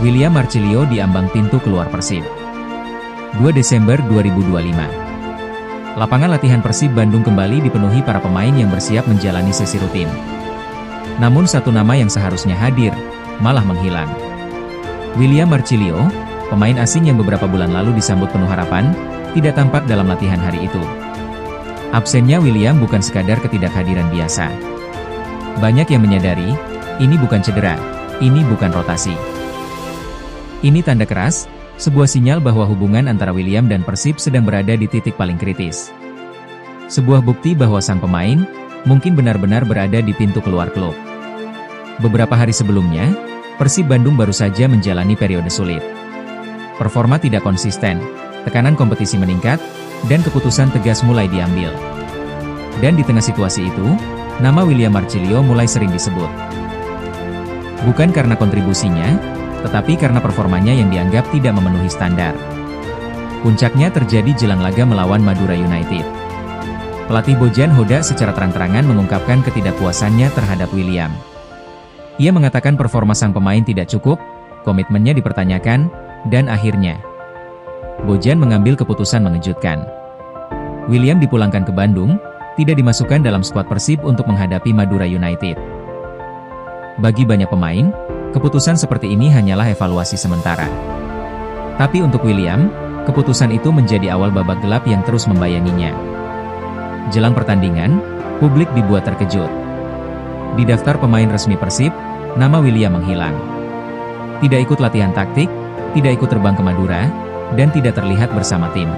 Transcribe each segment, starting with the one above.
William Marcellio di ambang pintu keluar Persib. 2 Desember 2025. Lapangan latihan Persib Bandung kembali dipenuhi para pemain yang bersiap menjalani sesi rutin. Namun satu nama yang seharusnya hadir, malah menghilang. William Marcellio, pemain asing yang beberapa bulan lalu disambut penuh harapan, tidak tampak dalam latihan hari itu. Absennya William bukan sekadar ketidakhadiran biasa. Banyak yang menyadari, ini bukan cedera, ini bukan rotasi. Ini tanda keras, sebuah sinyal bahwa hubungan antara William dan Persib sedang berada di titik paling kritis. Sebuah bukti bahwa sang pemain, mungkin benar-benar berada di pintu keluar klub. Beberapa hari sebelumnya, Persib Bandung baru saja menjalani periode sulit. Performa tidak konsisten, tekanan kompetisi meningkat, dan keputusan tegas mulai diambil. Dan di tengah situasi itu, nama William Marcellio mulai sering disebut. Bukan karena kontribusinya, tetapi karena performanya yang dianggap tidak memenuhi standar. Puncaknya terjadi jelang laga melawan Madura United. Pelatih Bojan Hoda secara terang-terangan mengungkapkan ketidakpuasannya terhadap William. Ia mengatakan performa sang pemain tidak cukup, komitmennya dipertanyakan, dan akhirnya Bojan mengambil keputusan mengejutkan. William dipulangkan ke Bandung, tidak dimasukkan dalam skuad Persib untuk menghadapi Madura United. Bagi banyak pemain, keputusan seperti ini hanyalah evaluasi sementara. Tapi untuk William, keputusan itu menjadi awal babak gelap yang terus membayanginya. Jelang pertandingan, publik dibuat terkejut. Di daftar pemain resmi Persib, nama William menghilang. Tidak ikut latihan taktik, tidak ikut terbang ke Madura, dan tidak terlihat bersama tim.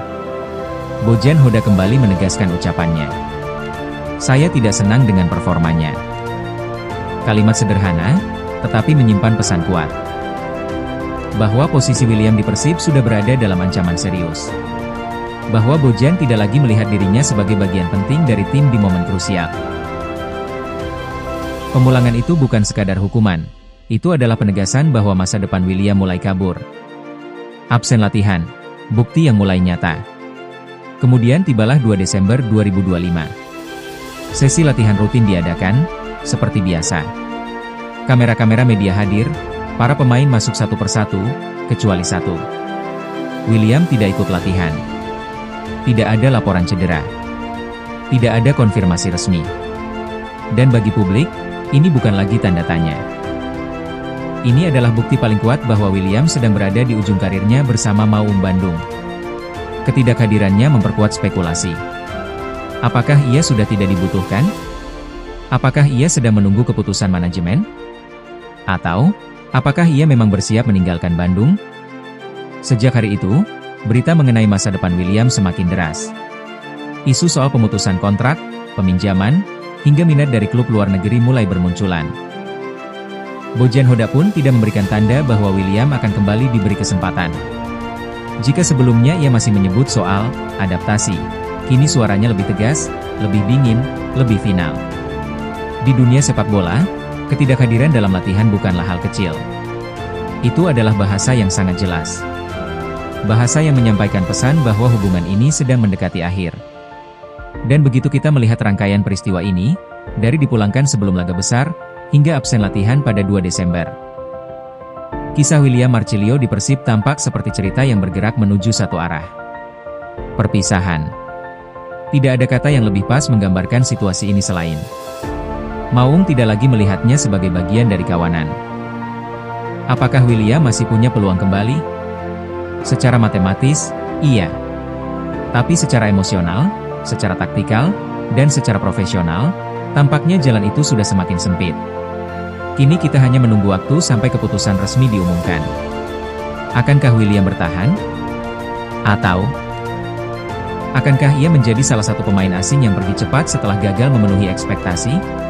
Bojan Hoda kembali menegaskan ucapannya. Saya tidak senang dengan performanya. Kalimat sederhana, tetapi menyimpan pesan kuat. Bahwa posisi William di Persib sudah berada dalam ancaman serius. Bahwa Bojan tidak lagi melihat dirinya sebagai bagian penting dari tim di momen krusial. Pemulangan itu bukan sekadar hukuman, itu adalah penegasan bahwa masa depan William mulai kabur. Absen latihan, bukti yang mulai nyata. Kemudian tibalah 2 Desember 2025. Sesi latihan rutin diadakan, seperti biasa. Kamera-kamera media hadir, para pemain masuk satu persatu, kecuali satu. William tidak ikut latihan. Tidak ada laporan cedera. Tidak ada konfirmasi resmi. Dan bagi publik, ini bukan lagi tanda tanya. Ini adalah bukti paling kuat bahwa William sedang berada di ujung karirnya bersama Maung Bandung. Ketidakhadirannya memperkuat spekulasi. Apakah ia sudah tidak dibutuhkan? Apakah ia sedang menunggu keputusan manajemen? Atau, apakah ia memang bersiap meninggalkan Bandung? Sejak hari itu, berita mengenai masa depan William semakin deras. Isu soal pemutusan kontrak, peminjaman, hingga minat dari klub luar negeri mulai bermunculan. Bojan Hoda pun tidak memberikan tanda bahwa William akan kembali diberi kesempatan. Jika sebelumnya ia masih menyebut soal adaptasi, kini suaranya lebih tegas, lebih dingin, lebih final. Di dunia sepak bola, ketidakhadiran dalam latihan bukanlah hal kecil. Itu adalah bahasa yang sangat jelas. Bahasa yang menyampaikan pesan bahwa hubungan ini sedang mendekati akhir. Dan begitu kita melihat rangkaian peristiwa ini, dari dipulangkan sebelum laga besar, hingga absen latihan pada 2 Desember. Kisah William Marcellio di Persib tampak seperti cerita yang bergerak menuju satu arah. Perpisahan. Tidak ada kata yang lebih pas menggambarkan situasi ini selain Maung tidak lagi melihatnya sebagai bagian dari kawanan. Apakah William masih punya peluang kembali? Secara matematis, iya. Tapi secara emosional, secara taktikal, dan secara profesional, tampaknya jalan itu sudah semakin sempit. Kini kita hanya menunggu waktu sampai keputusan resmi diumumkan. Akankah William bertahan? Atau akankah ia menjadi salah satu pemain asing yang pergi cepat setelah gagal memenuhi ekspektasi?